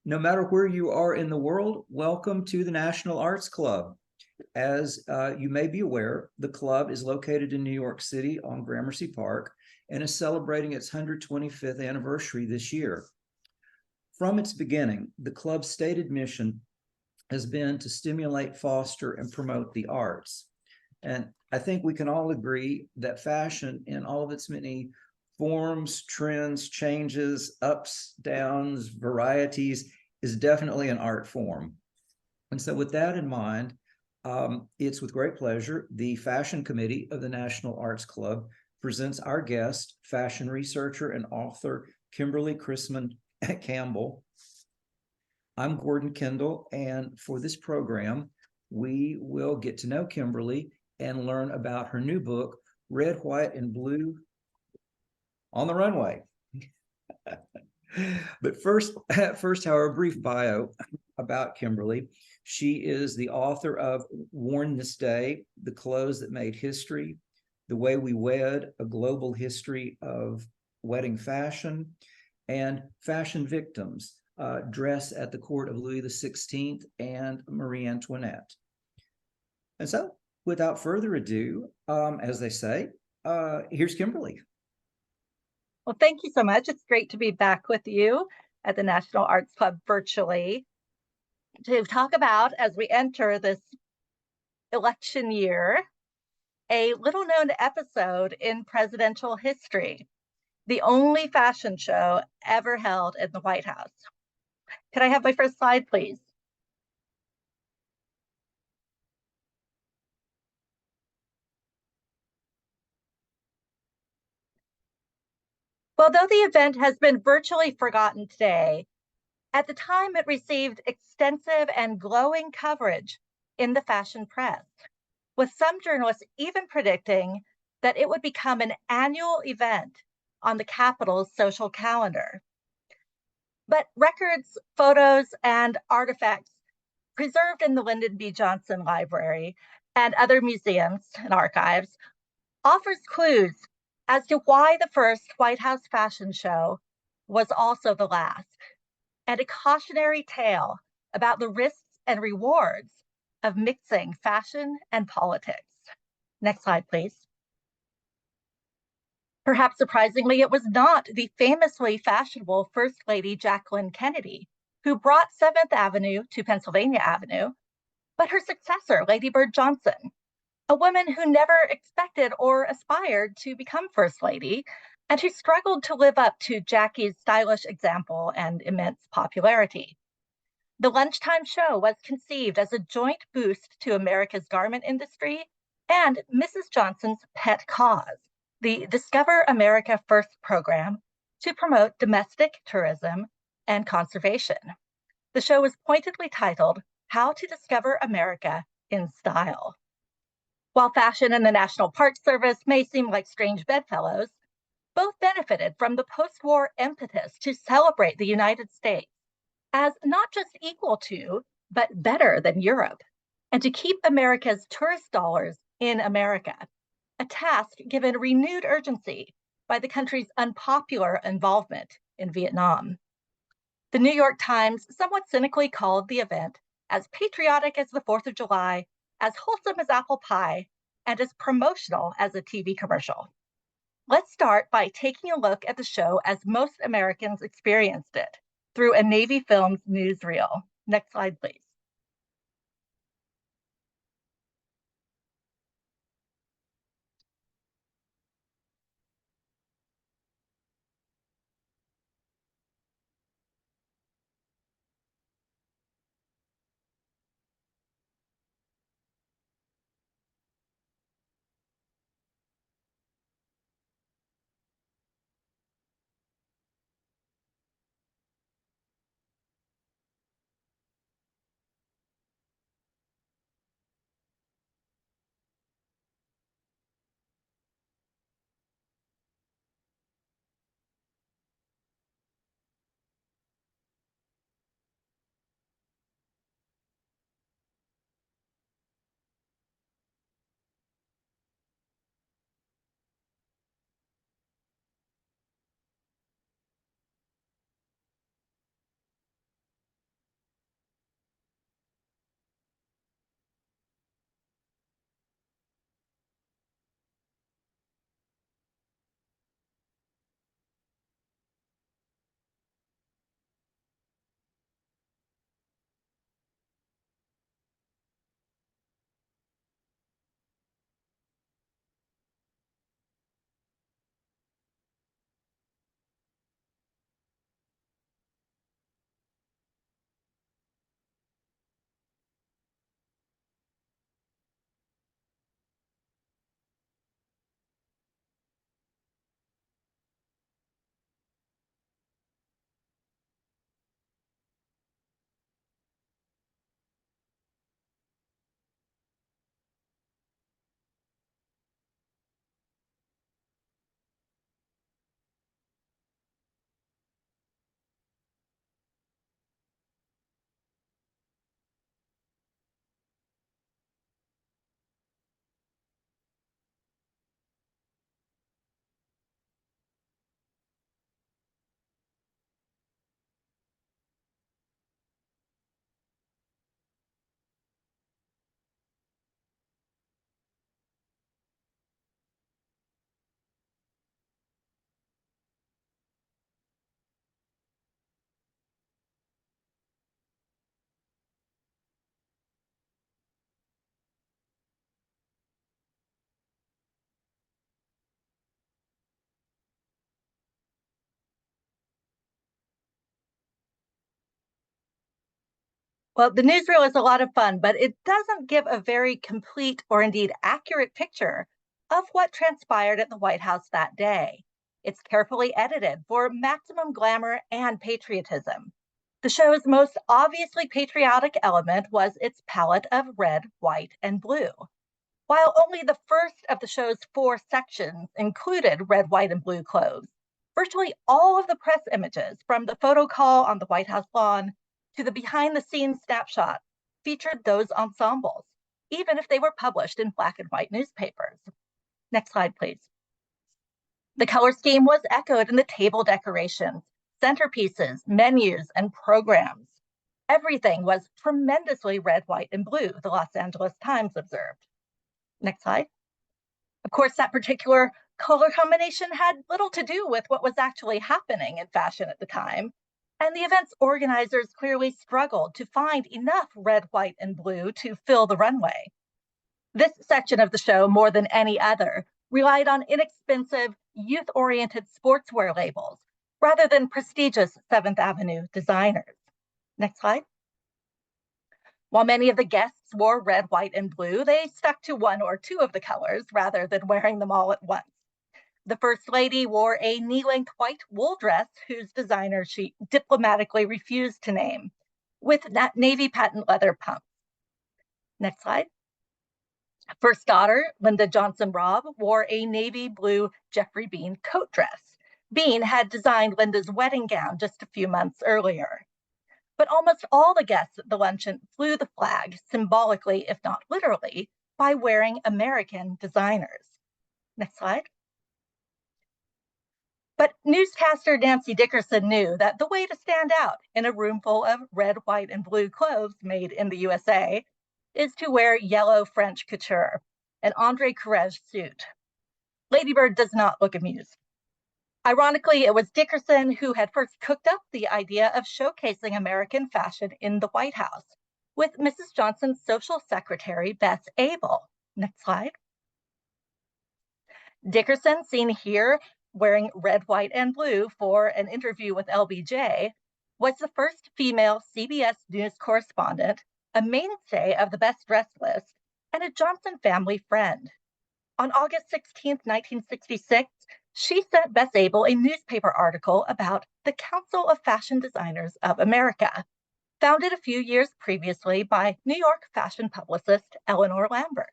no matter where you are in the world, welcome to the National Arts Club. As you may be aware, the club is located in New York City on Gramercy Park and is celebrating its 125th anniversary this year. From its beginning, the club's stated mission has been to stimulate, foster, and promote the arts. And I think we can all agree that fashion in all of its many forms, trends, changes, ups, downs, varieties is definitely an art form. And so with that in mind, it's with great pleasure the Fashion Committee of the National Arts Club presents our guest, fashion researcher and author Kimberly Chrisman-Campbell. I'm Gordon Kendall, and for this program, we will get to know Kimberly and learn about her new book, Red, White, and Blue on the Runway. But first, however, a brief bio about Kimberly. She is the author of Worn This Day, The Clothes That Made History, The Way We Wed, A Global History of Wedding Fashion, and Fashion Victims, Dress at the Court of Louis XVI and Marie Antoinette. And so, without further ado, as they say, here's Kimberly. Well, thank you so much. It's great to be back with you at the National Arts Club virtually to talk about, as we enter this election year, a little-known episode in presidential history, the only fashion show ever held in the White House. Could I have my first slide, please? Well, though the event has been virtually forgotten today, at the time it received extensive and glowing coverage in the fashion press, with some journalists even predicting that it would become an annual event on the Capitol's social calendar. But records, photos, and artifacts preserved in the Lyndon B. Johnson Library and other museums and archives offers clues as to why the first White House fashion show was also the last, and a cautionary tale about the risks and rewards of mixing fashion and politics. Next slide, please. Perhaps surprisingly, it was not the famously fashionable First Lady Jacqueline Kennedy who brought 7th Avenue to Pennsylvania Avenue, but her successor, Lady Bird Johnson, a woman who never expected or aspired to become First Lady, and who struggled to live up to Jackie's stylish example and immense popularity. The lunchtime show was conceived as a joint boost to America's garment industry and Mrs. Johnson's pet cause, the Discover America First program to promote domestic tourism and conservation. The show was pointedly titled, How to Discover America in Style. While fashion and the National Park Service may seem like strange bedfellows, both benefited from the post-war impetus to celebrate the United States as not just equal to, but better than Europe, and to keep America's tourist dollars in America, a task given renewed urgency by the country's unpopular involvement in Vietnam. The New York Times somewhat cynically called the event as patriotic as the 4th of July, as wholesome as apple pie, and as promotional as a TV commercial. Let's start by taking a look at the show as most Americans experienced it, through a Navy Films newsreel. Next slide, please. Well, the newsreel is a lot of fun, but it doesn't give a very complete or indeed accurate picture of what transpired at the White House that day. It's carefully edited for maximum glamour and patriotism. The show's most obviously patriotic element was its palette of red, white, and blue. While only the first of the show's 4 sections included red, white, and blue clothes, virtually all of the press images, from the photo call on the White House lawn to the behind-the-scenes snapshot, featured those ensembles, even if they were published in black and white newspapers. Next slide, please. The color scheme was echoed in the table decorations, centerpieces, menus, and programs. Everything was tremendously red, white, and blue, the Los Angeles Times observed. Next slide. Of course, that particular color combination had little to do with what was actually happening in fashion at the time, and the event's organizers clearly struggled to find enough red, white, and blue to fill the runway. This section of the show, more than any other, relied on inexpensive, youth-oriented sportswear labels rather than prestigious 7th Avenue designers. Next slide. While many of the guests wore red, white, and blue, they stuck to 1 or 2 of the colors rather than wearing them all at once. The First Lady wore a knee-length white wool dress whose designer she diplomatically refused to name, with navy patent leather pumps. Next slide. First daughter, Lyndon Johnson Robb, wore a navy blue Geoffrey Beene coat dress. Beene had designed Linda's wedding gown just a few months earlier. But almost all the guests at the luncheon flew the flag, symbolically, if not literally, by wearing American designers. Next slide. But newscaster Nancy Dickerson knew that the way to stand out in a room full of red, white, and blue clothes made in the USA is to wear yellow French couture, an André Courrèges suit. Lady Bird does not look amused. Ironically, it was Dickerson who had first cooked up the idea of showcasing American fashion in the White House with Mrs. Johnson's social secretary, Beth Abel. Next slide. Dickerson, seen here wearing red, white, and blue for an interview with LBJ, was the first female CBS News correspondent, a mainstay of the best dressed list, and a Johnson family friend. On August 16, 1966, she sent Beth Abel a newspaper article about the Council of Fashion Designers of America, founded a few years previously by New York fashion publicist Eleanor Lambert.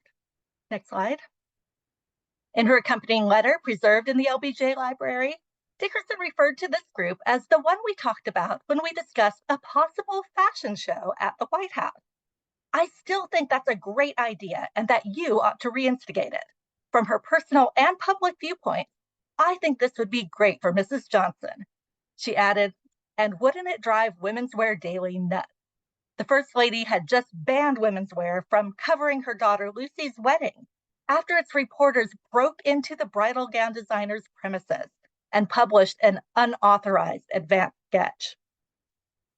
Next slide. In her accompanying letter, preserved in the LBJ library, Dickerson referred to this group as the one we talked about when we discussed a possible fashion show at the White House. I still think that's a great idea and that you ought to reinstigate it. From her personal and public viewpoint, I think this would be great for Mrs. Johnson. She added, and wouldn't it drive Women's Wear Daily nuts? The First Lady had just banned Women's Wear from covering her daughter Lucy's wedding after its reporters broke into the bridal gown designer's premises and published an unauthorized advance sketch.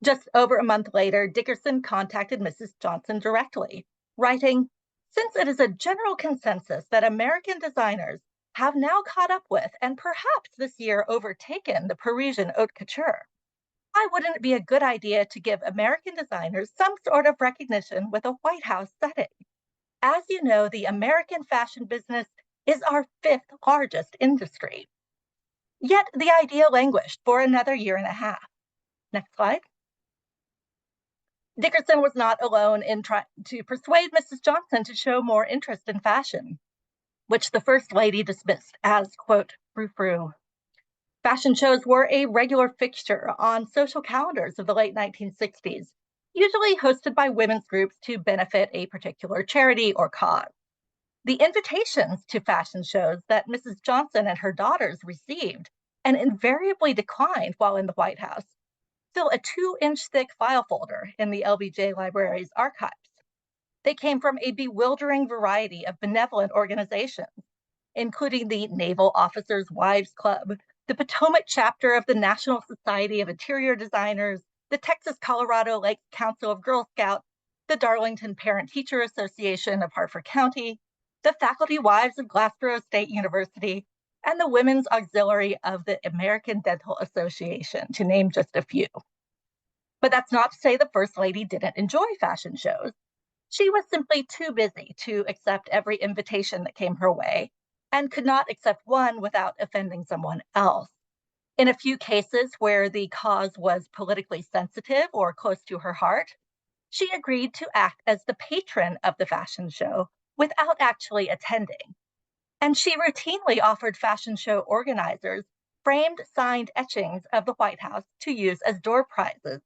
Just over a month later, Dickerson contacted Mrs. Johnson directly, writing, since it is a general consensus that American designers have now caught up with and perhaps this year overtaken the Parisian haute couture, why wouldn't it be a good idea to give American designers some sort of recognition with a White House setting? As you know, the American fashion business is our 5th largest industry. Yet the idea languished for another year and a half. Next slide. Dickerson was not alone in trying to persuade Mrs. Johnson to show more interest in fashion, which the First Lady dismissed as, quote, frou-frou. Fashion shows were a regular fixture on social calendars of the late 1960s, usually hosted by women's groups to benefit a particular charity or cause. The invitations to fashion shows that Mrs. Johnson and her daughters received and invariably declined while in the White House fill a 2-inch thick file folder in the LBJ Library's archives. They came from a bewildering variety of benevolent organizations, including the Naval Officers' Wives Club, the Potomac chapter of the National Society of Interior Designers, the Texas-Colorado Lake Council of Girl Scouts, the Darlington Parent-Teacher Association of Harford County, the Faculty Wives of Glassboro State University, and the Women's Auxiliary of the American Dental Association, to name just a few. But that's not to say the First Lady didn't enjoy fashion shows. She was simply too busy to accept every invitation that came her way and could not accept one without offending someone else. In a few cases where the cause was politically sensitive or close to her heart, she agreed to act as the patron of the fashion show without actually attending. And she routinely offered fashion show organizers framed signed etchings of the White House to use as door prizes.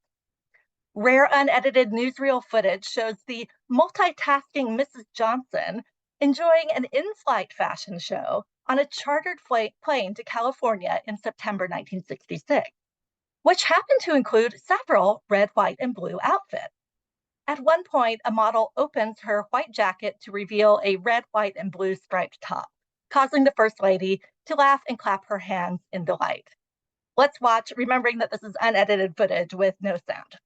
Rare unedited newsreel footage shows the multitasking Mrs. Johnson enjoying an in-flight fashion show on a chartered plane to California in September 1966, which happened to include several red, white, and blue outfits. At one point, a model opens her white jacket to reveal a red, white, and blue striped top, causing the First Lady to laugh and clap her hands in delight. Let's watch, remembering that this is unedited footage with no sound.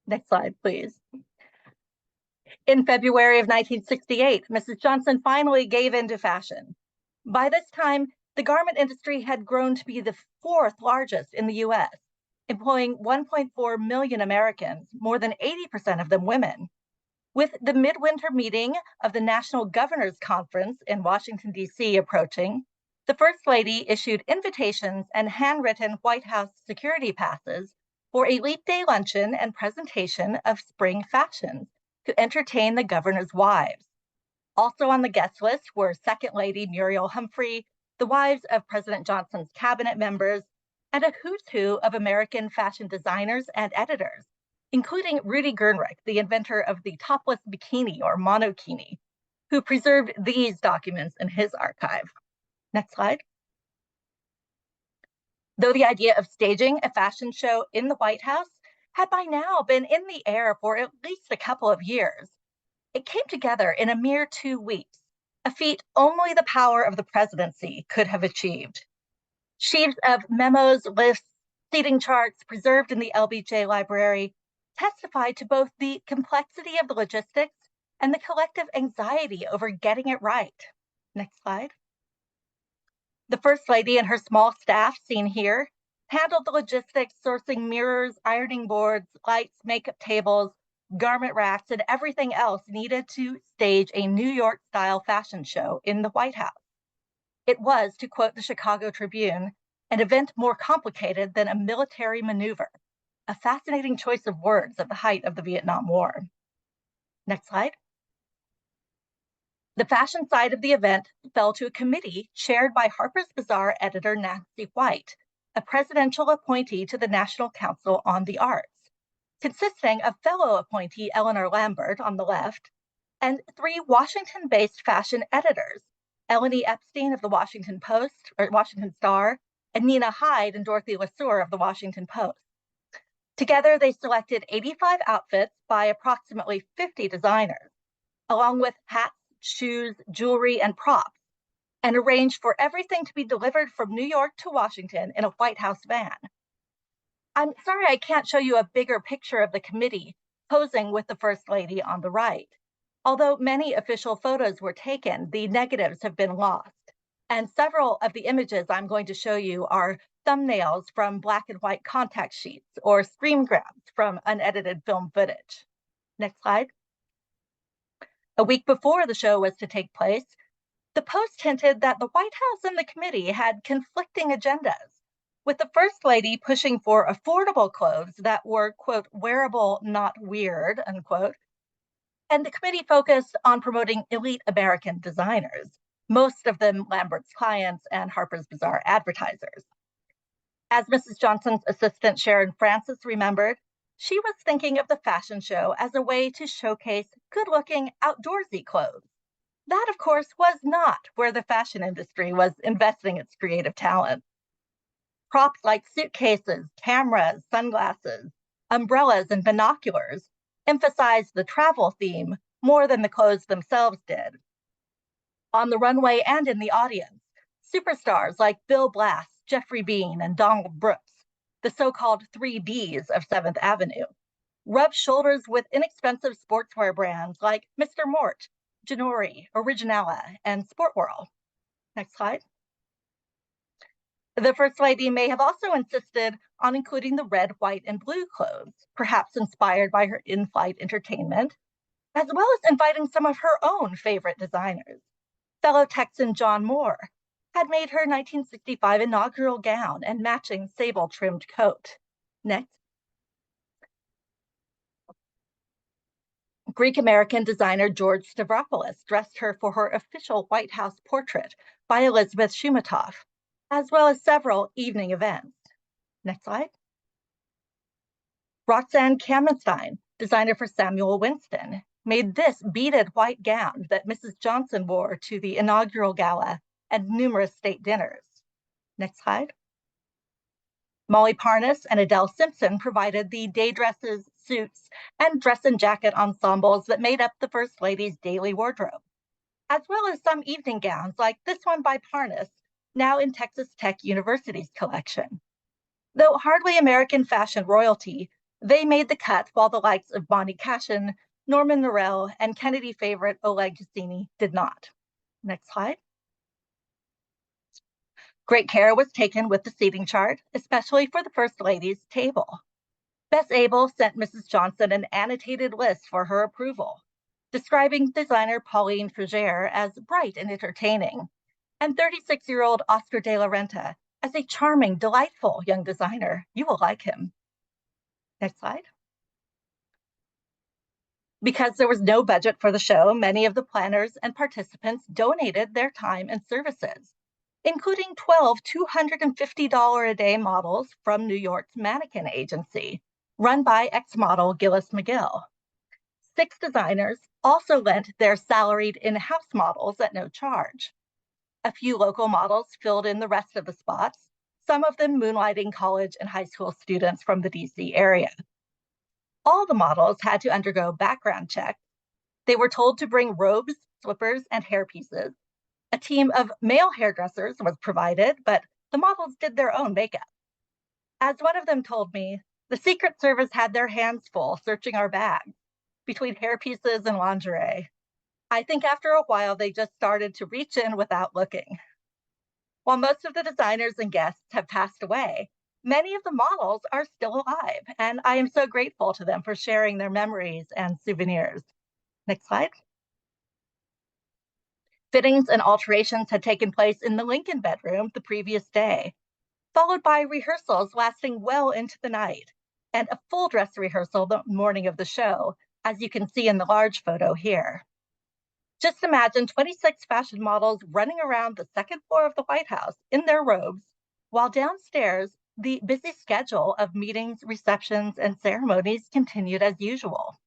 Next slide, please. In February of 1968, Mrs. Johnson finally gave in to fashion. By this time, the garment industry had grown to be the fourth largest in the US, employing 1.4 million Americans, more than 80% of them women. With the midwinter meeting of the National Governors Conference in Washington, D.C. approaching, the First Lady issued invitations and handwritten White House security passes for a leap day luncheon and presentation of spring fashions to entertain the governor's wives. Also on the guest list were Second Lady Muriel Humphrey, the wives of President Johnson's cabinet members, and a who's who of American fashion designers and editors, including Rudy Gernreich, the inventor of the topless bikini or monokini, who preserved these documents in his archive. Next slide. Though the idea of staging a fashion show in the White House had by now been in the air for at least a couple of years, it came together in a mere 2 weeks, a feat only the power of the presidency could have achieved. Sheaves of memos, lists, seating charts preserved in the LBJ library testified to both the complexity of the logistics and the collective anxiety over getting it right. Next slide. The First Lady and her small staff, seen here, handled the logistics, sourcing mirrors, ironing boards, lights, makeup tables, garment racks, and everything else needed to stage a New York-style fashion show in the White House. It was, to quote the Chicago Tribune, an event more complicated than a military maneuver, a fascinating choice of words at the height of the Vietnam War. Next slide. The fashion side of the event fell to a committee chaired by Harper's Bazaar editor Nancy White, a presidential appointee to the National Council on the Arts, consisting of fellow appointee Eleanor Lambert on the left and 3 Washington-based fashion editors, Eleni Epstein of the Washington Post, or Washington Star, and Nina Hyde and Dorothy LeSueur of the Washington Post. Together, they selected 85 outfits by approximately 50 designers, along with hats, shoes, jewelry, and props, and arranged for everything to be delivered from New York to Washington in a White House van. I'm sorry I can't show you a bigger picture of the committee posing with the First Lady on the right. Although many official photos were taken, the negatives have been lost. And several of the images I'm going to show you are thumbnails from black and white contact sheets or screen grabs from unedited film footage. Next slide. A week before the show was to take place, the Post hinted that the White House and the committee had conflicting agendas, with the First Lady pushing for affordable clothes that were, quote, wearable, not weird, unquote, and the committee focused on promoting elite American designers. most of them Lambert's clients and Harper's Bazaar advertisers. As Mrs. Johnson's assistant Sharon Francis remembered, she was thinking of the fashion show as a way to showcase good-looking outdoorsy clothes. That, of course, was not where the fashion industry was investing its creative talent. Props like suitcases, cameras, sunglasses, umbrellas, and binoculars emphasized the travel theme more than the clothes themselves did. On the runway and in the audience, superstars like Bill Blass, Geoffrey Beene, and Donald Brooks, the so-called 3Ds of 7th Avenue, rubbed shoulders with inexpensive sportswear brands like Mr. Mort, Janori, Originella, and Sportworld. Next slide. The First Lady may have also insisted on including the red, white, and blue clothes, perhaps inspired by her in-flight entertainment, as well as inviting some of her own favorite designers. Fellow Texan John Moore had made her 1965 inaugural gown and matching sable-trimmed coat. Next. Greek-American designer George Stavropoulos dressed her for her official White House portrait by Elizabeth Shumatoff, as well as several evening events. Next slide. Roxanne Kamenstein, designer for Samuel Winston, made this beaded white gown that Mrs. Johnson wore to the inaugural gala and numerous state dinners. Next slide. Mollie Parnis and Adele Simpson provided the day dresses, suits, and dress and jacket ensembles that made up the First Lady's daily wardrobe, as well as some evening gowns like this one by Parnis, now in Texas Tech University's collection. Though hardly American fashion royalty, they made the cut while the likes of Bonnie Cashin, Norman Norell, and Kennedy favorite Oleg Cassini did not. Next slide. Great care was taken with the seating chart, especially for the First Lady's table. Bess Abel sent Mrs. Johnson an annotated list for her approval, describing designer Pauline Frigere as bright and entertaining, and 36-year-old Oscar de la Renta as a charming, delightful young designer. You will like him. Next slide. Because there was no budget for the show, many of the planners and participants donated their time and services, including 12 $250 a day models from New York's mannequin agency, run by ex-model Gillis McGill. 6 designers also lent their salaried in-house models at no charge. A few local models filled in the rest of the spots, some of them moonlighting college and high school students from the DC area. All the models had to undergo background checks. They were told to bring robes, slippers, and hairpieces. A team of male hairdressers was provided, but the models did their own makeup. As one of them told me, the Secret Service had their hands full searching our bags between hairpieces and lingerie. I think after a while, they just started to reach in without looking. While most of the designers and guests have passed away, many of the models are still alive, and I am so grateful to them for sharing their memories and souvenirs. Next slide. Fittings and alterations had taken place in the Lincoln bedroom the previous day, followed by rehearsals lasting well into the night, and a full dress rehearsal the morning of the show, as you can see in the large photo here. Just imagine 26 fashion models running around the second floor of the White House in their robes, while downstairs, the busy schedule of meetings, receptions, and ceremonies continued as usual.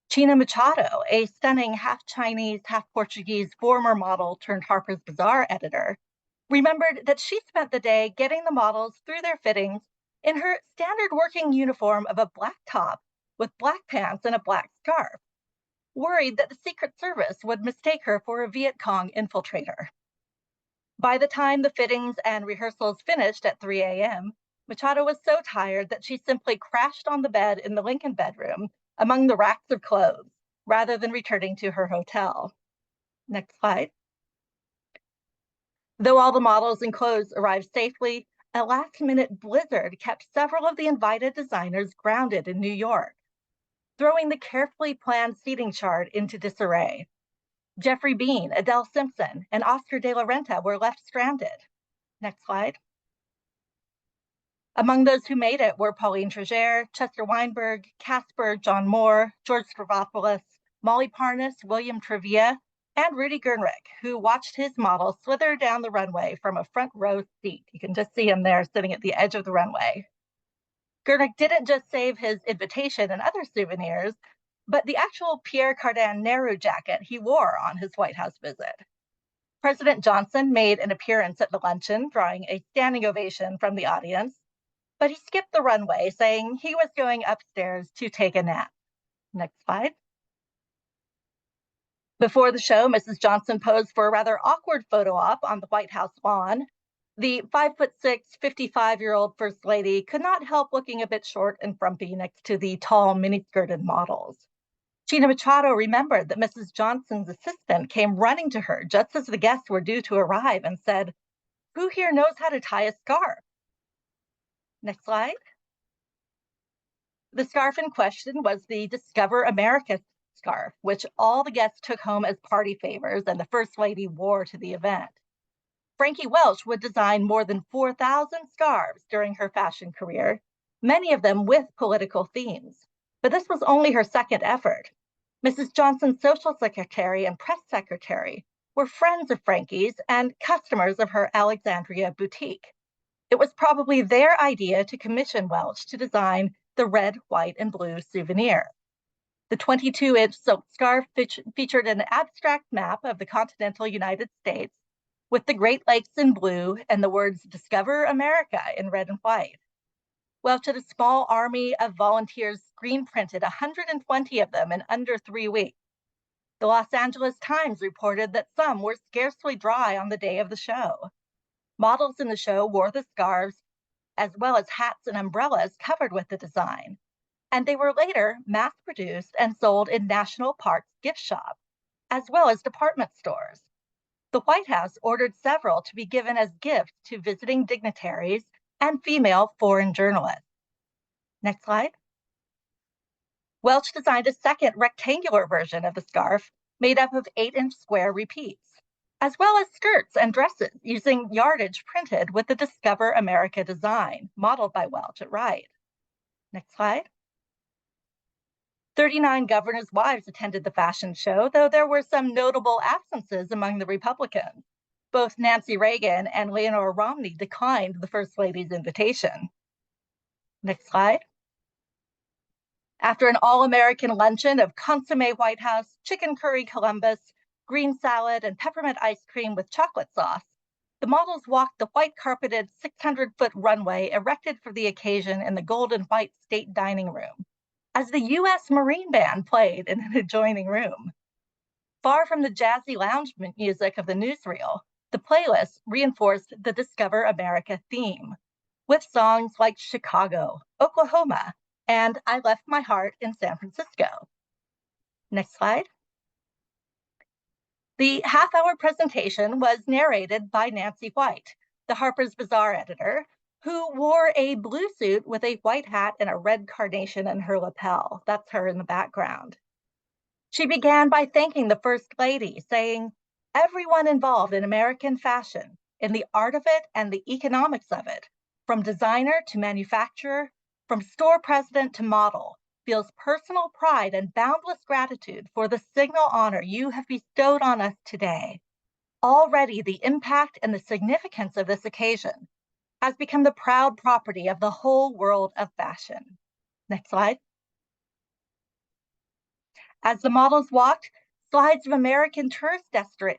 China Machado, a stunning half-Chinese, half-Portuguese former model turned Harper's Bazaar editor, remembered that she spent the day getting the models through their fittings in her standard working uniform of a black top with black pants and a black scarf, worried that the Secret Service would mistake her for a Viet Cong infiltrator. By the time the fittings and rehearsals finished at 3 a.m., Machado was so tired that she simply crashed on the bed in the Lincoln bedroom among the racks of clothes, rather than returning to her hotel. Next slide. Though all the models and clothes arrived safely, a last-minute blizzard kept several of the invited designers grounded in New York, throwing the carefully planned seating chart into disarray. Geoffrey Beene, Adele Simpson, and Oscar de la Renta were left stranded. Next slide. Among those who made it were Pauline Frigere, Chester Weinberg, Casper, John Moore, George Stavropoulos, Mollie Parnis, William Trevia, and Rudy Gernrich, who watched his model slither down the runway from a front row seat. You can just see him there sitting at the edge of the runway. Gernrich didn't just save his invitation and other souvenirs, but the actual Pierre Cardin Nehru jacket he wore on his White House visit. President Johnson made an appearance at the luncheon, drawing a standing ovation from the audience, but he skipped the runway, saying he was going upstairs to take a nap. Next slide. Before the show, Mrs. Johnson posed for a rather awkward photo op on the White House lawn. The 5'6", 55-year-old First Lady could not help looking a bit short and frumpy next to the tall, mini-skirted models. Gina Machado remembered that Mrs. Johnson's assistant came running to her just as the guests were due to arrive and said, "Who here knows how to tie a scarf?" Next slide. The scarf in question was the Discover America scarf, which all the guests took home as party favors and the First Lady wore to the event. Frankie Welch would design more than 4,000 scarves during her fashion career, many of them with political themes. But this was only her second effort. Mrs. Johnson's social secretary and press secretary were friends of Frankie's and customers of her Alexandria boutique. It was probably their idea to commission Welch to design the red, white, and blue souvenir. The 22-inch silk scarf featured an abstract map of the continental United States with the Great Lakes in blue and the words "Discover America" in red and white. Welch had a small army of volunteers screen printed 120 of them in under 3 weeks. The Los Angeles Times reported that some were scarcely dry on the day of the show. Models in the show wore the scarves as well as hats and umbrellas covered with the design, and they were later mass-produced and sold in national parks gift shops, as well as department stores. The White House ordered several to be given as gifts to visiting dignitaries and female foreign journalists. Next slide. Welch designed a second rectangular version of the scarf made up of 8-inch square repeats, as well as skirts and dresses using yardage printed with the Discover America design, modeled by Welch at Wright. Next slide. 39 governors' wives attended the fashion show, though there were some notable absences among the Republicans. Both Nancy Reagan and Leonora Romney declined the First Lady's invitation. Next slide. After an all-American luncheon of consomme White House, chicken curry Columbus, green salad, and peppermint ice cream with chocolate sauce, the models walked the white-carpeted 600-foot runway erected for the occasion in the gold and white state dining room, as the U.S. Marine Band played in an adjoining room. Far from the jazzy lounge music of the newsreel, the playlist reinforced the Discover America theme, with songs like Chicago, Oklahoma, and I Left My Heart in San Francisco. Next slide. The half-hour presentation was narrated by Nancy White, the Harper's Bazaar editor, who wore a blue suit with a white hat and a red carnation in her lapel. That's her in the background. She began by thanking the First Lady, saying, "Everyone involved in American fashion, in the art of it and the economics of it, from designer to manufacturer, from store president to model, feels personal pride and boundless gratitude for the signal honor you have bestowed on us today. Already the impact and the significance of this occasion has become the proud property of the whole world of fashion." Next slide. As the models walked, slides of American tourist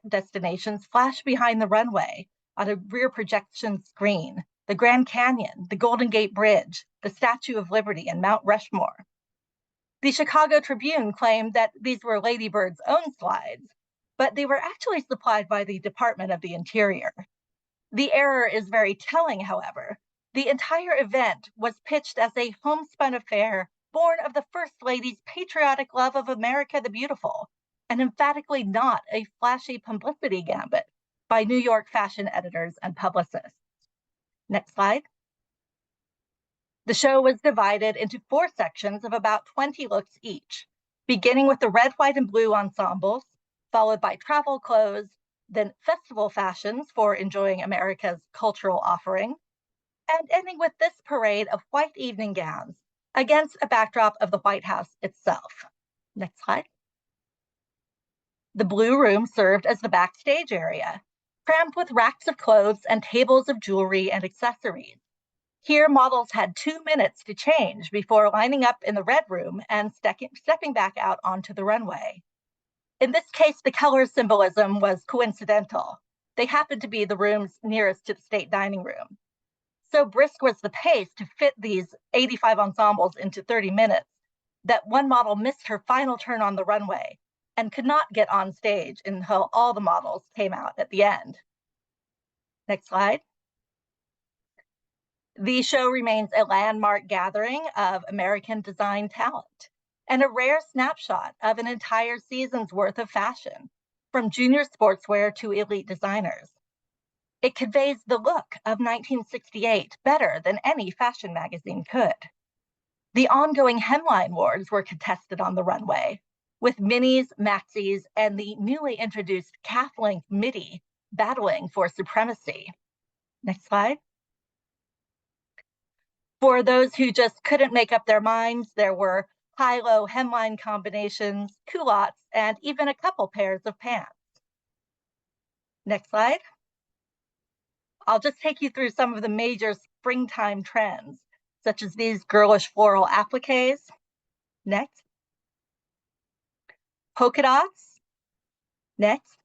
destinations flashed behind the runway on a rear projection screen: the Grand Canyon, the Golden Gate Bridge, the Statue of Liberty, and Mount Rushmore. The Chicago Tribune claimed that these were Lady Bird's own slides, but they were actually supplied by the Department of the Interior. The error is very telling, however. The entire event was pitched as a homespun affair born of the First Lady's patriotic love of America the Beautiful, and emphatically not a flashy publicity gambit by New York fashion editors and publicists. Next slide. The show was divided into 4 sections of about 20 looks each, beginning with the red, white, and blue ensembles, followed by travel clothes, then festival fashions for enjoying America's cultural offering, and ending with this parade of white evening gowns against a backdrop of the White House itself. Next slide. The blue room served as the backstage area, crammed with racks of clothes and tables of jewelry and accessories. Here, models had 2 minutes to change before lining up in the red room and stepping back out onto the runway. In this case, the color symbolism was coincidental. They happened to be the rooms nearest to the state dining room. So brisk was the pace to fit these 85 ensembles into 30 minutes that one model missed her final turn on the runway and could not get on stage until all the models came out at the end. Next slide. The show remains a landmark gathering of American design talent and a rare snapshot of an entire season's worth of fashion, from junior sportswear to elite designers. It conveys the look of 1968 better than any fashion magazine could. The ongoing hemline wars were contested on the runway, with minis, maxis, and the newly introduced calf-length midi battling for supremacy. Next slide. For those who just couldn't make up their minds, there were high-low hemline combinations, culottes, and even a couple pairs of pants. Next slide. I'll just take you through some of the major springtime trends, such as these girlish floral appliques. Next. Polka dots. Next.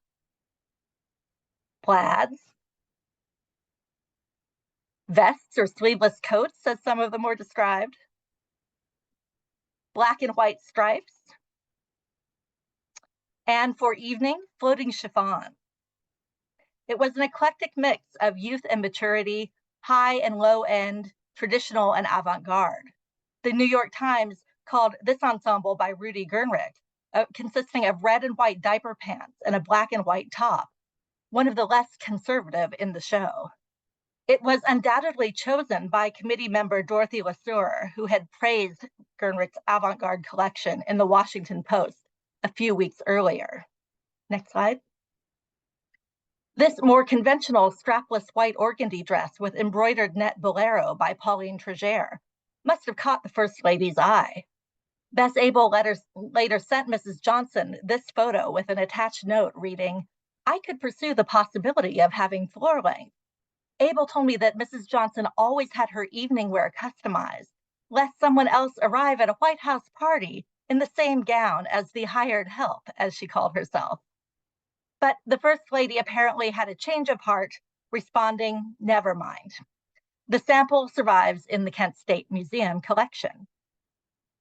Plaids. Vests or sleeveless coats, as some of them were described. Black and white stripes. And for evening, floating chiffon. It was an eclectic mix of youth and maturity, high and low end, traditional and avant-garde. The New York Times called this ensemble by Rudy Gernrich, consisting of red and white diaper pants and a black and white top, one of the less conservative in the show. It was undoubtedly chosen by committee member Dorothy LeSueur, who had praised Gernrich's avant-garde collection in the Washington Post a few weeks earlier. Next slide. This more conventional strapless white organdy dress with embroidered net bolero by Pauline Trégère must have caught the First Lady's eye. Bess Abel later sent Mrs. Johnson this photo with an attached note reading, "I could pursue the possibility of having floor length. Abel told me that Mrs. Johnson always had her evening wear customized, lest someone else arrive at a White House party in the same gown as the hired help," as she called herself. But the First Lady apparently had a change of heart, responding, "Never mind." The sample survives in the Kent State Museum collection.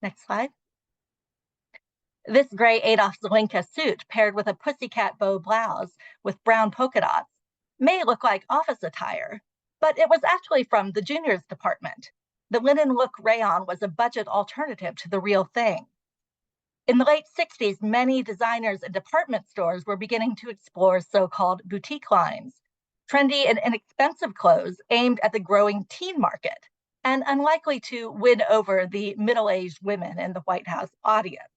Next slide. This gray Adolf Zelenka suit paired with a pussycat bow blouse with brown polka dots may look like office attire, but it was actually from the juniors department. The linen look rayon was a budget alternative to the real thing. In the late 60s, many designers and department stores were beginning to explore so-called boutique lines, trendy and inexpensive clothes aimed at the growing teen market and unlikely to win over the middle-aged women in the White House audience.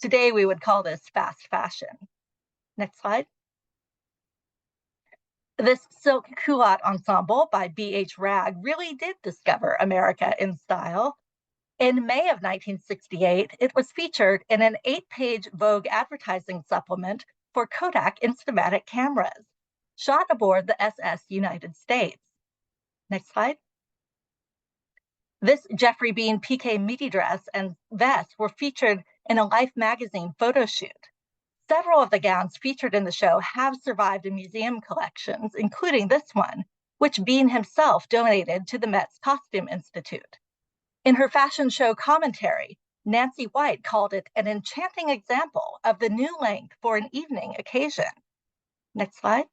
Today, we would call this fast fashion. Next slide. This silk culotte ensemble by B.H. Ragg really did discover America in style. In May of 1968, it was featured in an 8-page Vogue advertising supplement for Kodak Instamatic cameras, shot aboard the SS United States. Next slide. This Geoffrey Beene piqué midi dress and vest were featured in a Life magazine photo shoot. Several of the gowns featured in the show have survived in museum collections, including this one, which Beene himself donated to the Met's Costume Institute. In her fashion show commentary, Nancy White called it an enchanting example of the new length for an evening occasion. Next slide.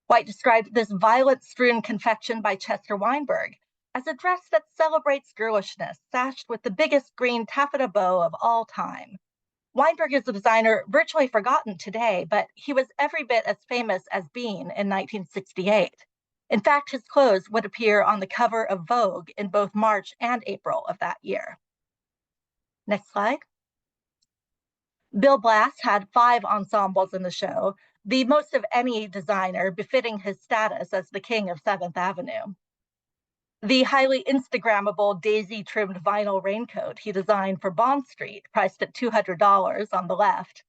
White described this violet-strewn confection by Chester Weinberg as a dress that celebrates girlishness, sashed with the biggest green taffeta bow of all time. Weinberg is a designer virtually forgotten today, but he was every bit as famous as Beene in 1968. In fact, his clothes would appear on the cover of Vogue in both March and April of that year. Next slide. Bill Blass had 5 ensembles in the show, the most of any designer befitting his status as the king of 7th Avenue. The highly Instagrammable daisy-trimmed vinyl raincoat he designed for Bond Street, priced at $200 on the left,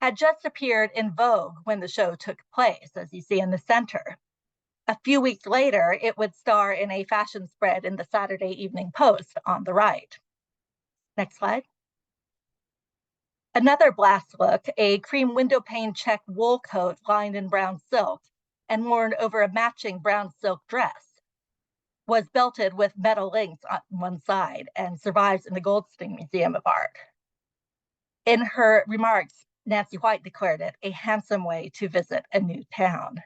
had just appeared in Vogue when the show took place, as you see in the center. A few weeks later, it would star in a fashion spread in the Saturday Evening Post on the right. Next slide. Another Blass look, a cream window pane check wool coat lined in brown silk and worn over a matching brown silk dress, was belted with metal links on one side and survives in the Goldstein Museum of Art. In her remarks, Nancy White declared it a handsome way to visit a new town.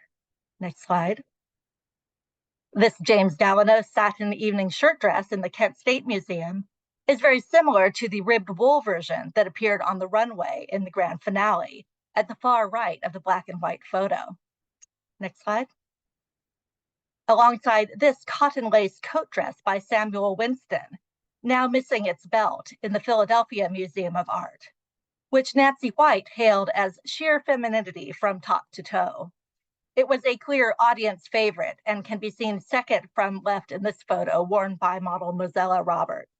Next slide. This James Gallino satin evening shirt dress in the Kent State Museum is very similar to the ribbed wool version that appeared on the runway in the grand finale at the far right of the black and white photo. Next slide. Alongside this cotton lace coat dress by Samuel Winston, now missing its belt in the Philadelphia Museum of Art, which Nancy White hailed as sheer femininity from top to toe. It was a clear audience favorite and can be seen second from left in this photo, worn by model Mozella Roberts.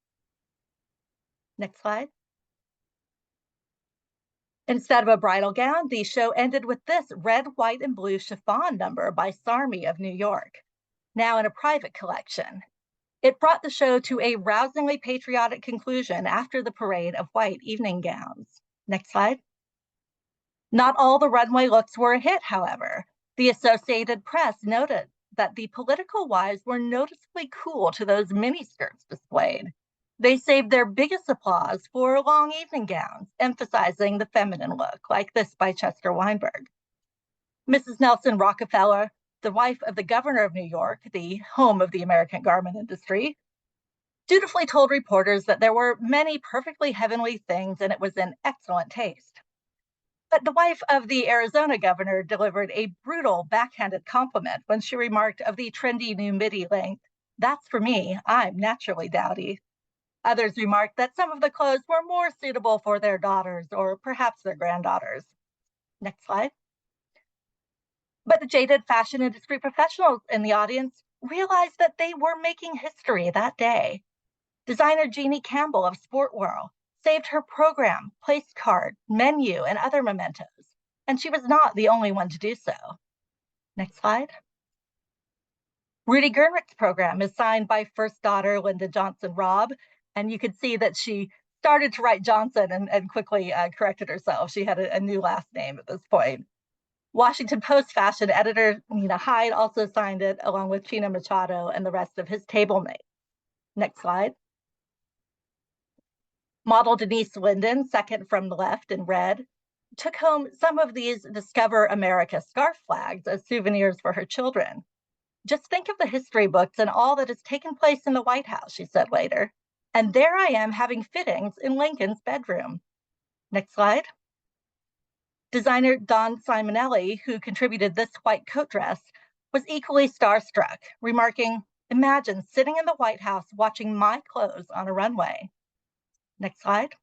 Next slide. Instead of a bridal gown, the show ended with this red, white, and blue chiffon number by Sarmi of New York, now in a private collection. It brought the show to a rousingly patriotic conclusion after the parade of white evening gowns. Next slide. Not all the runway looks were a hit, however. The Associated Press noted that the political wives were noticeably cool to those miniskirts displayed. They saved their biggest applause for long evening gowns, emphasizing the feminine look, like this by Chester Weinberg. Mrs. Nelson Rockefeller, the wife of the governor of New York, the home of the American garment industry, dutifully told reporters that there were many perfectly heavenly things and it was in excellent taste. But the wife of the Arizona governor delivered a brutal backhanded compliment when she remarked of the trendy new midi length, "That's for me, I'm naturally dowdy." Others remarked that some of the clothes were more suitable for their daughters or perhaps their granddaughters. Next slide. But the jaded fashion industry professionals in the audience realized that they were making history that day. Designer Jeannie Campbell of Sportworld saved her program, place card, menu, and other mementos, and she was not the only one to do so. Next slide. Rudy Gernrich's program is signed by first daughter Linda Johnson Robb, and you could see that she started to write Johnson and quickly corrected herself. She had a new last name at this point. Washington Post fashion editor Nina Hyde also signed it, along with Chino Machado and the rest of his table mates. Next slide. Model Denise Linden, second from the left in red, took home some of these Discover America scarf flags as souvenirs for her children. "Just think of the history books and all that has taken place in the White House," she said later. "And there I am having fittings in Lincoln's bedroom." Next slide. Designer Don Simonelli, who contributed this white coat dress, was equally starstruck, remarking, "Imagine sitting in the White House watching my clothes on a runway." Next slide.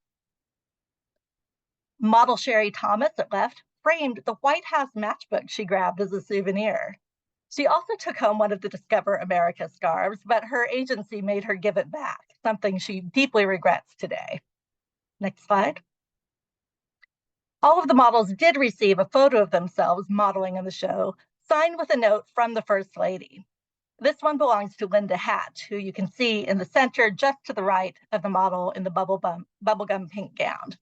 Model Sherry Thomas at left framed the White House matchbook she grabbed as a souvenir. She also took home one of the Discover America scarves, but her agency made her give it back, something she deeply regrets today. Next slide. All of the models did receive a photo of themselves modeling in the show, signed with a note from the First Lady. This one belongs to Linda Hatch, who you can see in the center just to the right of the model in the bubblegum pink gown.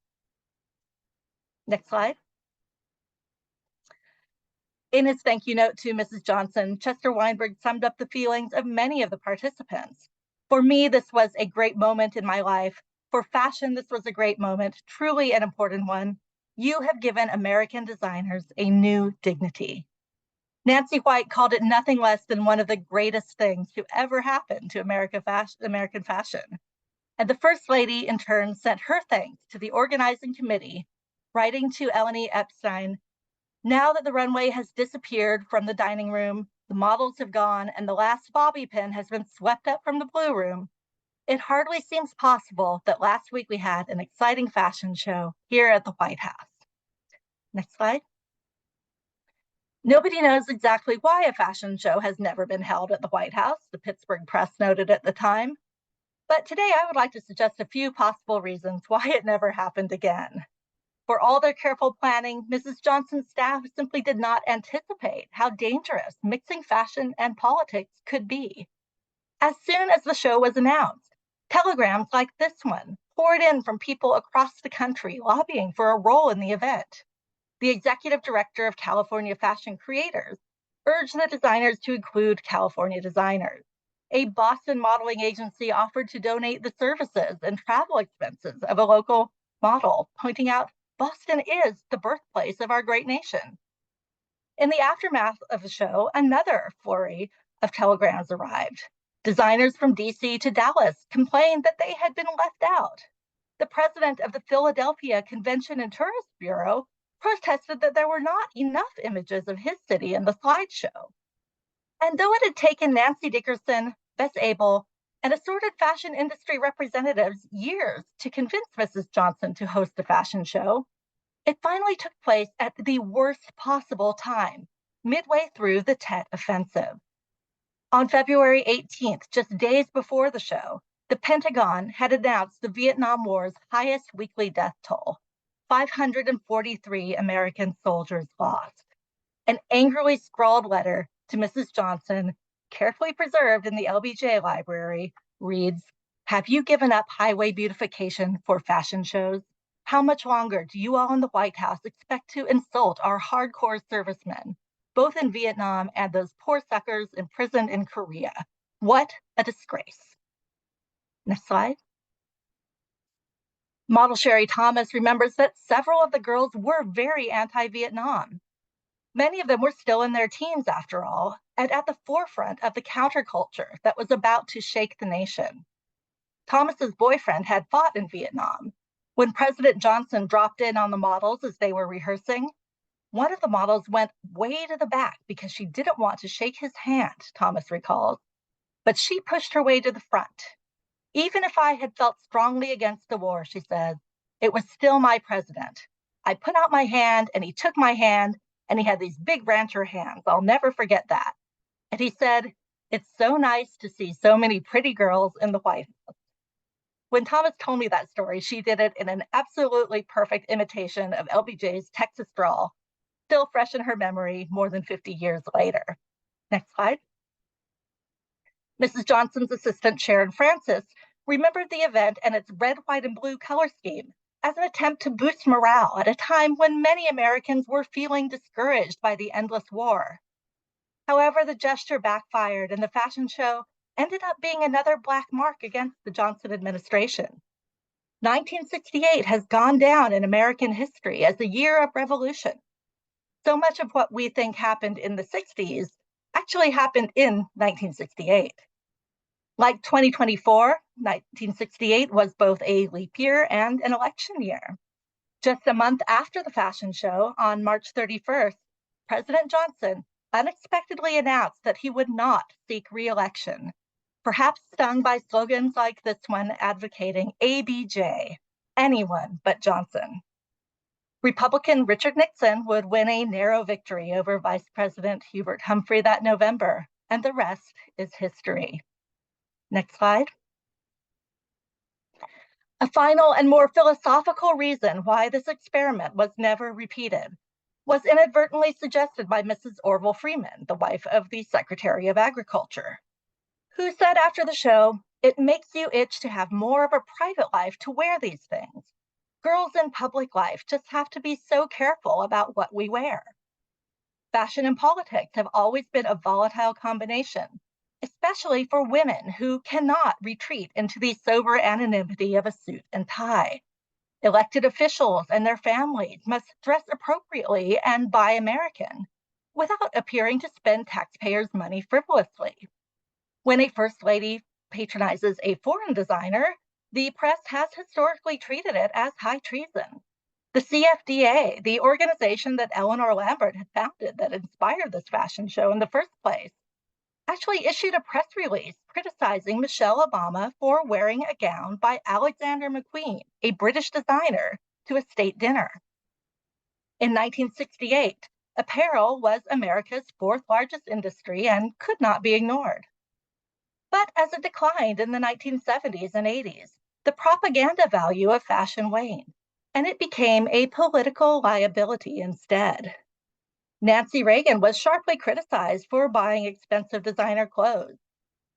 Next slide. In his thank you note to Mrs. Johnson, Chester Weinberg summed up the feelings of many of the participants. "For me, this was a great moment in my life. For fashion, this was a great moment, truly an important one. You have given American designers a new dignity." Nancy White called it nothing less than one of the greatest things to ever happen to American fashion. And the First Lady, in turn, sent her thanks to the organizing committee, writing to Eleni Epstein, "Now that the runway has disappeared from the dining room, the models have gone, and the last bobby pin has been swept up from the blue room, it hardly seems possible that last week we had an exciting fashion show here at the White House." Next slide. Nobody knows exactly why a fashion show has never been held at the White House, the Pittsburgh Press noted at the time. But today I would like to suggest a few possible reasons why it never happened again. For all their careful planning, Mrs. Johnson's staff simply did not anticipate how dangerous mixing fashion and politics could be. As soon as the show was announced, telegrams like this one poured in from people across the country lobbying for a role in the event. The executive director of California Fashion Creators urged the designers to include California designers. A Boston modeling agency offered to donate the services and travel expenses of a local model, pointing out Boston is the birthplace of our great nation. In the aftermath of the show, another flurry of telegrams arrived. Designers from DC to Dallas complained that they had been left out. The president of the Philadelphia Convention and Tourist Bureau protested that there were not enough images of his city in the slideshow. And though it had taken Nancy Dickerson, Bess Abel, and assorted fashion industry representatives years to convince Mrs. Johnson to host a fashion show, it finally took place at the worst possible time, midway through the Tet Offensive. On February 18th, just days before the show, the Pentagon had announced the Vietnam War's highest weekly death toll, 543 American soldiers lost. An angrily scrawled letter to Mrs. Johnson, carefully preserved in the LBJ library, reads, "Have you given up highway beautification for fashion shows? How much longer do you all in the White House expect to insult our hardcore servicemen, both in Vietnam and those poor suckers imprisoned in Korea? What a disgrace." Next slide. Model Sherry Thomas remembers that several of the girls were very anti-Vietnam. Many of them were still in their teens, after all, and at the forefront of the counterculture that was about to shake the nation. Thomas's boyfriend had fought in Vietnam. When President Johnson dropped in on the models as they were rehearsing, one of the models went way to the back because she didn't want to shake his hand, Thomas recalls, but she pushed her way to the front. "Even if I had felt strongly against the war," she said, "it was still my president. I put out my hand and he took my hand, and he had these big rancher hands. I'll never forget that. And he said, 'It's so nice to see so many pretty girls in the White House.'" When Thomas told me that story, she did it in an absolutely perfect imitation of LBJ's Texas drawl, still fresh in her memory more than 50 years later. Next slide. Mrs. Johnson's assistant, Sharon Francis, remembered the event and its red, white, and blue color scheme as an attempt to boost morale at a time when many Americans were feeling discouraged by the endless war. However, the gesture backfired, and the fashion show ended up being another black mark against the Johnson administration. 1968 has gone down in American history as a year of revolution. So much of what we think happened in the 60s actually happened in 1968. Like 2024, 1968 was both a leap year and an election year. Just a month after the fashion show, on March 31st, President Johnson unexpectedly announced that he would not seek re-election, perhaps stung by slogans like this one advocating ABJ, anyone but Johnson. Republican Richard Nixon would win a narrow victory over Vice President Hubert Humphrey that November, and the rest is history. Next slide. A final and more philosophical reason why this experiment was never repeated was inadvertently suggested by Mrs. Orville Freeman, the wife of the Secretary of Agriculture, who said after the show, "It makes you itch to have more of a private life to wear these things. Girls in public life just have to be so careful about what we wear." Fashion and politics have always been a volatile combination, especially for women who cannot retreat into the sober anonymity of a suit and tie. Elected officials and their families must dress appropriately and buy American without appearing to spend taxpayers' money frivolously. When a first lady patronizes a foreign designer, the press has historically treated it as high treason. The CFDA, the organization that Eleanor Lambert had founded that inspired this fashion show in the first place, actually issued a press release criticizing Michelle Obama for wearing a gown by Alexander McQueen, a British designer, to a state dinner. In 1968, apparel was America's fourth largest industry and could not be ignored. But as it declined in the 1970s and 80s, the propaganda value of fashion waned. and it became a political liability instead. Nancy Reagan was sharply criticized for buying expensive designer clothes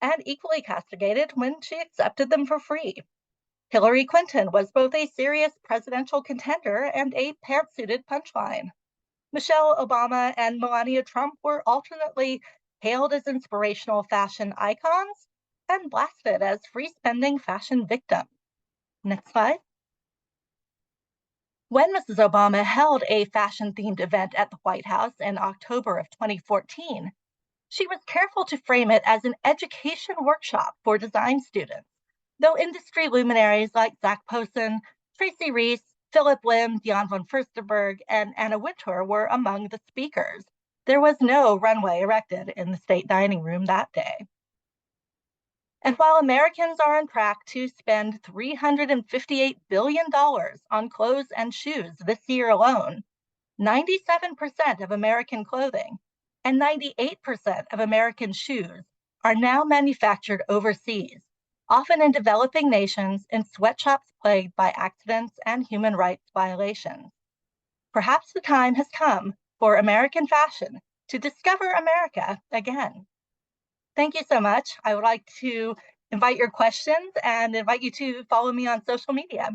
and equally castigated when she accepted them for free. Hillary Clinton was both a serious presidential contender and a pantsuited punchline. Michelle Obama and Melania Trump were alternately hailed as inspirational fashion icons and blasted as free spending fashion victims. Next slide. When Mrs. Obama held a fashion themed event at the White House in October of 2014, she was careful to frame it as an education workshop for design students, though industry luminaries like Zach Posen, Tracy Reese, Philip Lim, Dion von Furstenberg, and Anna Wintour were among the speakers. There was no runway erected in the state dining room that day. And while Americans are on track to spend $358 billion on clothes and shoes this year alone, 97% of American clothing and 98% of American shoes are now manufactured overseas, often in developing nations in sweatshops plagued by accidents and human rights violations. Perhaps the time has come for American fashion to discover America again. Thank you so much. I would like to invite your questions and invite you to follow me on social media.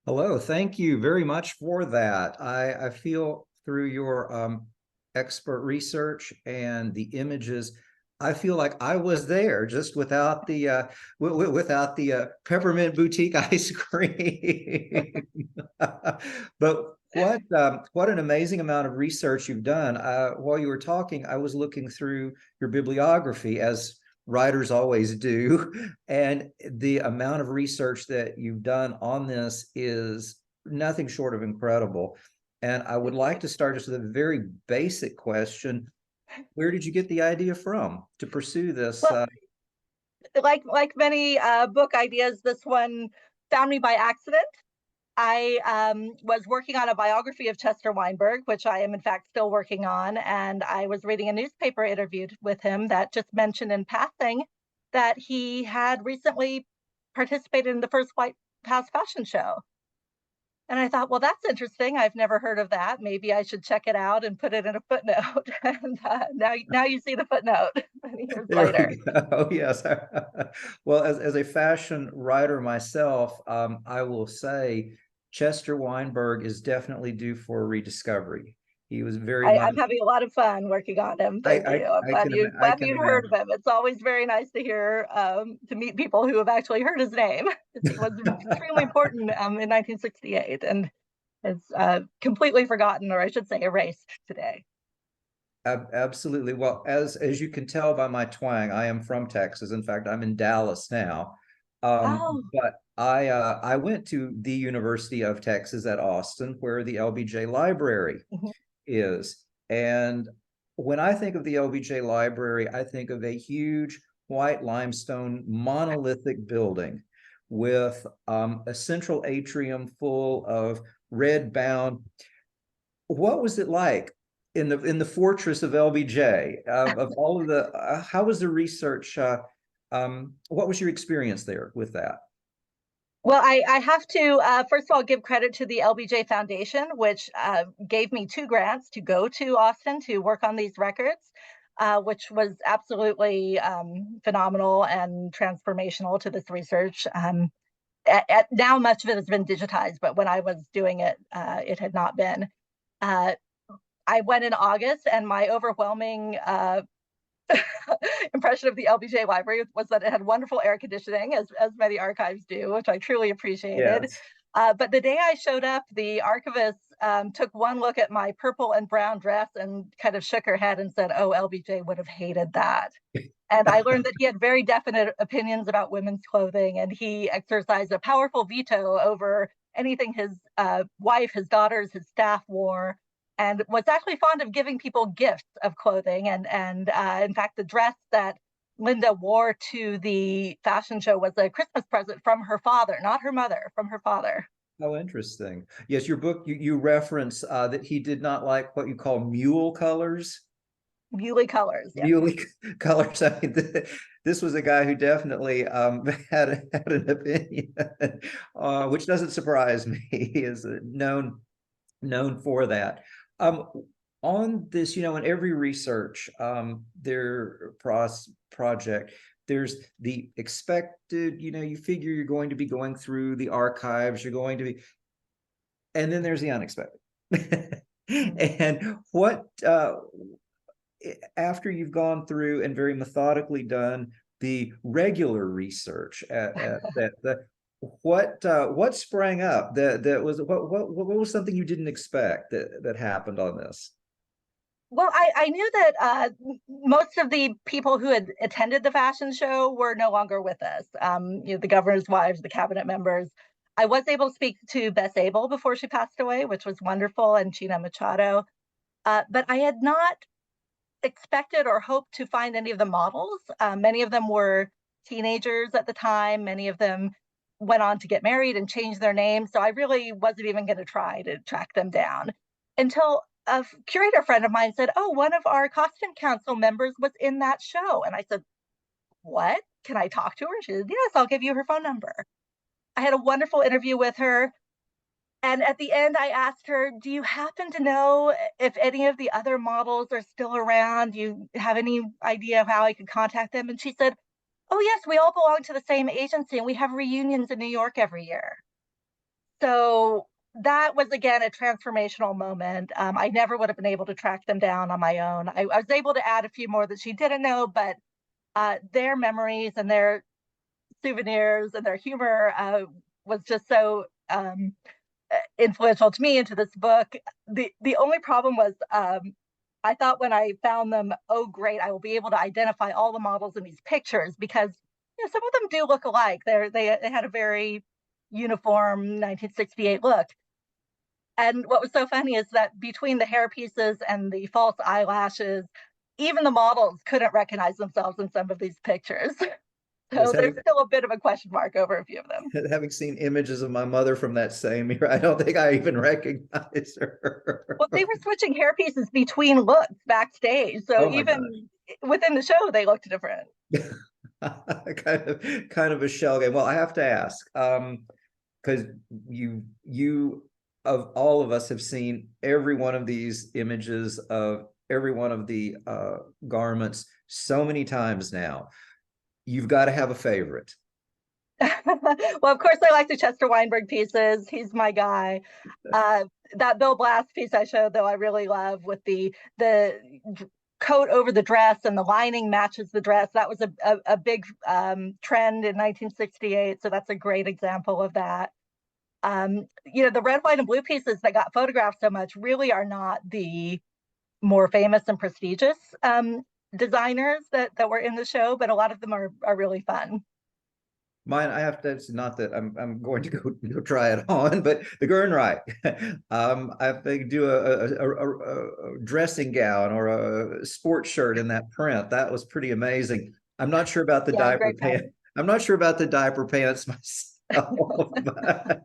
Hello, thank you very much for that. I feel through your expert research and the images, I feel like I was there just without the without the peppermint boutique ice cream. But what an amazing amount of research you've done. While you were talking, I was looking through your bibliography as writers always do. And the amount of research that you've done on this is nothing short of incredible. And I would like to start just with a very basic question. Where did you get the idea from to pursue this? Well, like many book ideas, this one found me by accident. I was working on a biography of Chester Weinberg, which I am in fact still working on, and I was reading a newspaper interview with him that just mentioned in passing that he had recently participated in the first White House fashion show. And I thought, well, that's interesting. I've never heard of that. Maybe I should check it out and put it in a footnote. And now you see the footnote many years There later. we go. Yes. Well, as a fashion writer myself, I will say Chester Weinberg is definitely due for a rediscovery. He was very much. I'm having a lot of fun working on him. I Thank you. I'm glad I can you'd heard of imagine. him. It's always very nice to hear to meet people who have actually heard his name. He was extremely important in 1968, and it's completely forgotten, or I should say, erased today. Absolutely. Well, as you can tell by my twang, I am from Texas. In fact, I'm in Dallas now. Oh, But I went to the University of Texas at Austin, where the LBJ Library mhm. is. And when I think of the LBJ Library, I think of a huge white limestone monolithic building with a central atrium full of red bound. What was it like in the fortress of LBJ? Of all of the, how was the research? What was your experience there with that? Well, I have to first of all give credit to the LBJ Foundation, which gave me 2 grants to go to Austin to work on these records, which was absolutely phenomenal and transformational to this research. Now, much of it has been digitized, but when I was doing it, it had not been. Uh, I went in August, and my overwhelming impression of the LBJ library was that it had wonderful air conditioning, as many archives do, which I truly appreciated. Yes. But the day I showed up, the archivist took one look at my purple and brown dress and kind of shook her head and said, "Oh, LBJ would have hated that." And I learned that he had very definite opinions about women's clothing, and he exercised a powerful veto over anything his wife, his daughters, his staff wore, and was actually fond of giving people gifts of clothing. And in fact, the dress that Linda wore to the fashion show was a Christmas present from her father, not her mother, from her father. How interesting. Yes, your book, you reference that he did not like what you call mule colors. Muley colors, yes. Muley colors. I mean, this was a guy who definitely had an opinion, which doesn't surprise me. He is known for that. Um, on this, in every research, their project, there's the expected, you figure you're going to be going through the archives, you're going to be, and then there's the unexpected. And what after you've gone through and very methodically done the regular research at that what sprang up that was what was something you didn't expect that happened on this? Well, I knew that most of the people who had attended the fashion show were no longer with us. The governor's wives, the cabinet members. I was able to speak to Bess Abel before she passed away, which was wonderful, and Gina Machado. But I had not expected or hoped to find any of the models. Many of them were teenagers at the time. Many of them went on to get married and change their names. So I really wasn't even going to try to track them down until a curator friend of mine said, "Oh, one of our costume council members was in that show." And I said, "What? Can I talk to her?" She said, "Yes, I'll give you her phone number." I had a wonderful interview with her. And at the end, I asked her, "Do you happen to know if any of the other models are still around? Do you have any idea of how I could contact them?" And she said, "Oh, yes, we all belong to the same agency and we have reunions in New York every year." So that was, again, a transformational moment. I never would have been able to track them down on my own. I was able to add a few more that she didn't know, but their memories and their souvenirs and their humor was just so influential to me into this book. The only problem was I thought when I found them, oh great, I will be able to identify all the models in these pictures because some of them do look alike. They had a very uniform 1968 look. And what was so funny is that between the hair pieces and the false eyelashes, even the models couldn't recognize themselves in some of these pictures. Yes, So there's still a bit of a question mark over a few of them. having seen images of my mother from that same year, I don't think I even recognize her. Well, they were switching hair pieces between looks backstage. So Oh my gosh. even within the show, they looked different. kind of a shell game. Well, I have to ask, because you of all of us have seen every one of these images of every one of the garments so many times now. You've got to have a favorite. Well, of course, I like the Chester Weinberg pieces. He's my guy. That Bill Blass piece I showed, though, I really love with the coat over the dress and the lining matches the dress. That was a big trend in 1968. So that's a great example of that. The red, white, and blue pieces that got photographed so much really are not the more famous and prestigious designers that were in the show, but a lot of them are really fun. Mine, I have to. It's not that I'm going to go try it on, but the Gernreich. I think do a dressing gown or a sports shirt in that print. That was pretty amazing. I'm not sure about the Yeah, diaper great pants. I'm not sure about the diaper pants myself, but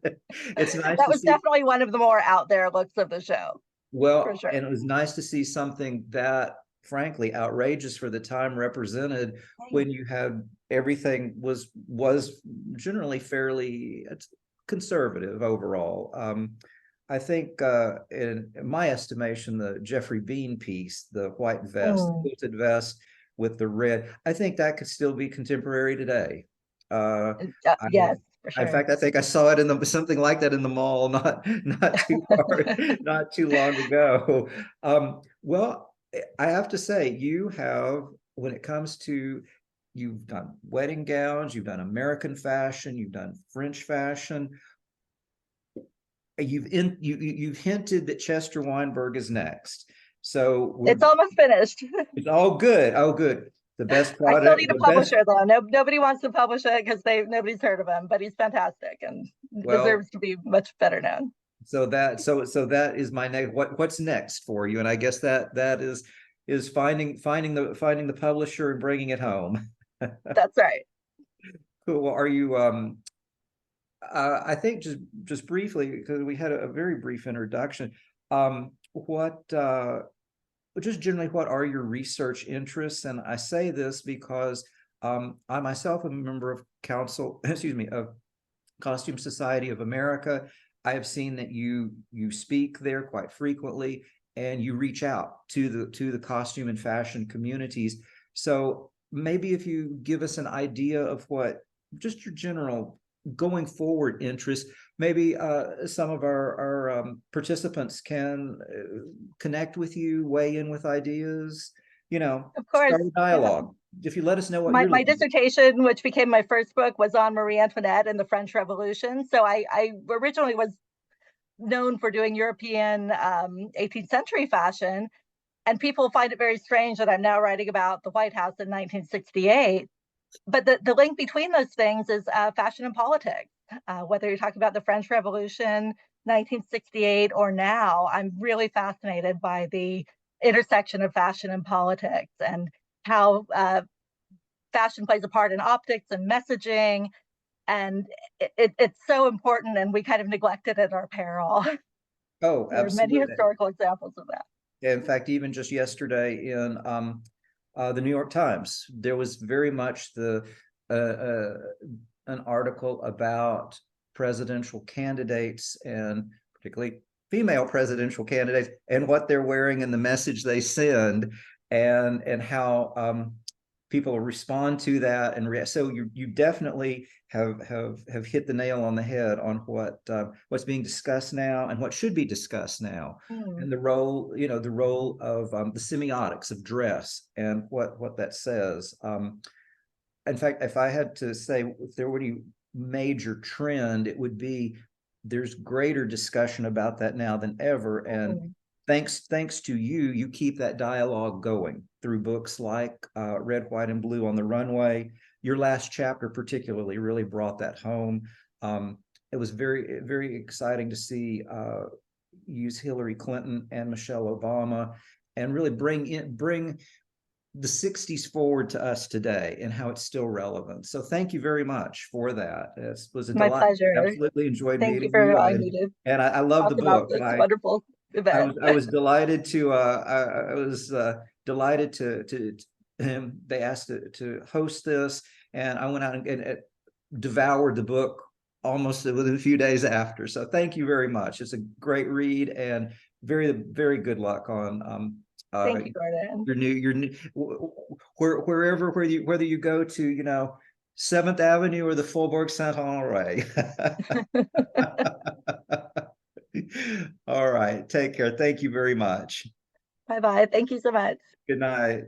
it's nice That to was see. definitely one of the more out there looks of the show, for Well, sure. and it was nice to see something that, frankly, outrageous for the time represented when you had everything was generally fairly conservative overall. I think, in my estimation, the Geoffrey Beene piece, the white vest, the quilted vest with the red, I think that could still be contemporary today. I, Yes, for in sure. fact, I think I saw it in something like that in the mall not too long ago. Well, I have to say, you have, when it comes to, you've done wedding gowns, you've done American fashion, you've done French fashion. You've hinted that Chester Weinberg is next. So It's almost finished. it's all good. Oh, good. The best I still product, need a the best. publisher though. Nobody wants to publish it because nobody's heard of him, but he's fantastic and Well, deserves to be much better known. so that is my next. What's next for you? And I guess that is finding the publisher and bringing it home. That's right. Cool. Well, are you I think just briefly, because we had a very brief introduction. What just generally, what are your research interests? And I say this because I myself am a member of council, excuse me, of Costume Society of America. I have seen that you speak there quite frequently, and you reach out to the costume and fashion communities. So maybe if you give us an idea of what just your general going forward interest, maybe some of our participants can connect with you, weigh in with ideas, Of course, start a yeah. dialogue. If you let us know what My, you're my looking at. dissertation, which became my first book, was on Marie Antoinette and the French Revolution. So I originally was known for doing European 18th century fashion, and people find it very strange that I'm now writing about the White House in 1968. But the link between those things is fashion and politics. Whether you're talking about the French Revolution, 1968, or now, I'm really fascinated by the intersection of fashion and politics, and how fashion plays a part in optics and messaging. And it's so important, and we kind of neglect it at our peril. Oh, There are many absolutely. historical examples of that. In fact, even just yesterday in the New York Times, there was very much an article about presidential candidates, and particularly female presidential candidates, and what they're wearing and the message they send, and how people respond to that and react. So you definitely have hit the nail on the head on what's being discussed now and what should be discussed now, and the role of the semiotics of dress and what that says. In fact, if I had to say if there were any major trend, it would be there's greater discussion about that now than ever. And thanks to you keep that dialogue going through books like Red, White, and Blue on the Runway. Your last chapter particularly really brought that home. It was very, very exciting to see use Hillary Clinton and Michelle Obama and really bring the 60s forward to us today and how it's still relevant. So thank you very much for that. It was a My delight. pleasure. Absolutely enjoyed Thank you meeting for you. allowing me to I love the talk about book. this wonderful event. I was delighted to I was delighted to they asked to host this, and I went out and devoured the book almost within a few days after. So thank you very much. It's a great read, and very, very good luck on Thank you, Gordon. your new whether you go to 7th Avenue or the Faubourg Saint Honoré. All right, take care. Thank you very much. Bye bye. Thank you so much. Good night.